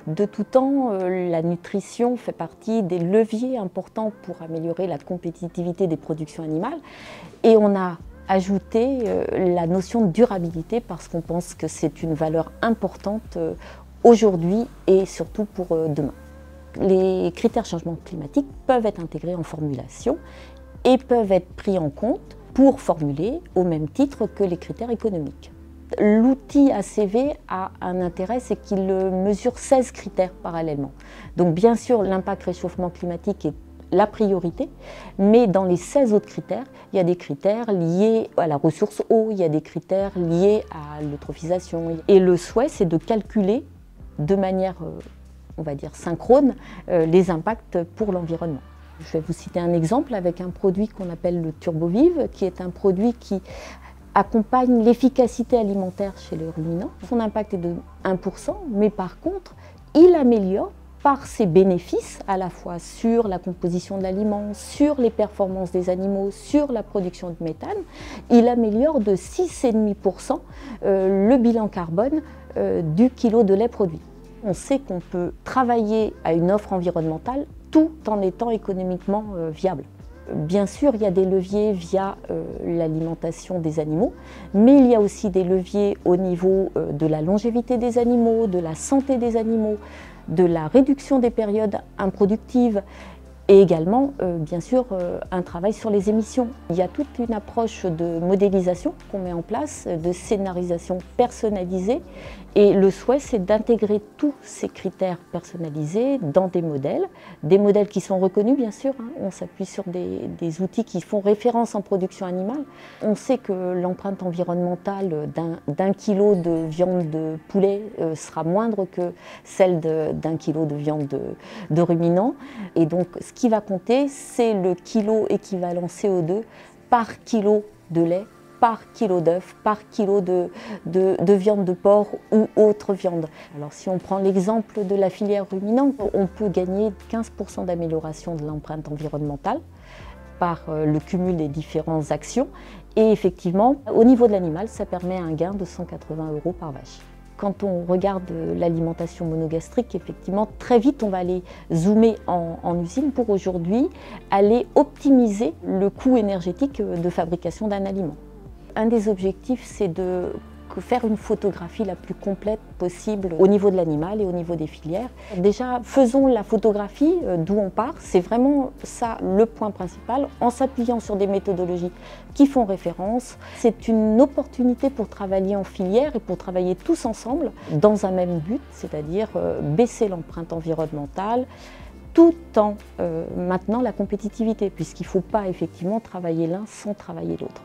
De tout temps, la nutrition fait partie des leviers importants pour améliorer la compétitivité des productions animales. Et on a ajouté la notion de durabilité parce qu'on pense que c'est une valeur importante aujourd'hui et surtout pour demain. Les critères changement climatique peuvent être intégrés en formulation et peuvent être pris en compte pour formuler au même titre que les critères économiques. L'outil ACV a un intérêt, c'est qu'il mesure 16 critères parallèlement. Donc bien sûr, l'impact réchauffement climatique est la priorité, mais dans les 16 autres critères, il y a des critères liés à la ressource eau, il y a des critères liés à l'eutrophisation. Et le souhait, c'est de calculer de manière, on va dire, synchrone, les impacts pour l'environnement. Je vais vous citer un exemple avec un produit qu'on appelle le TurboVive, qui est un produit qui accompagne l'efficacité alimentaire chez les ruminants. Son impact est de 1%, mais par contre, il améliore par ses bénéfices à la fois sur la composition de l'aliment, sur les performances des animaux, sur la production de méthane, il améliore de 6,5% le bilan carbone du kilo de lait produit. On sait qu'on peut travailler à une offre environnementale tout en étant économiquement viable. Bien sûr, il y a des leviers via l'alimentation des animaux, mais il y a aussi des leviers au niveau de la longévité des animaux, de la santé des animaux, de la réduction des périodes improductives et également, bien sûr, un travail sur les émissions. Il y a toute une approche de modélisation qu'on met en place, de scénarisation personnalisée et le souhait, c'est d'intégrer tous ces critères personnalisés dans des modèles qui sont reconnus, bien sûr. On s'appuie sur des outils qui font référence en production animale. On sait que l'empreinte environnementale d'un kilo de viande de poulet sera moindre que celle d'un kilo de viande de ruminant. Et donc, ce qui va compter, c'est le kilo équivalent CO2 par kilo de lait, par kilo d'œufs, par kilo de viande de porc ou autre viande. Alors si on prend l'exemple de la filière ruminante, on peut gagner 15% d'amélioration de l'empreinte environnementale par le cumul des différentes actions. Et effectivement, au niveau de l'animal, ça permet un gain de 180 € par vache. Quand on regarde l'alimentation monogastrique, effectivement, très vite, on va aller zoomer en usine pour aujourd'hui aller optimiser le coût énergétique de fabrication d'un aliment. Un des objectifs, c'est de faire une photographie la plus complète possible au niveau de l'animal et au niveau des filières. Déjà, faisons la photographie d'où on part, c'est vraiment ça le point principal, en s'appuyant sur des méthodologies qui font référence. C'est une opportunité pour travailler en filière et pour travailler tous ensemble dans un même but, c'est-à-dire baisser l'empreinte environnementale, tout en maintenant la compétitivité, puisqu'il ne faut pas effectivement travailler l'un sans travailler l'autre.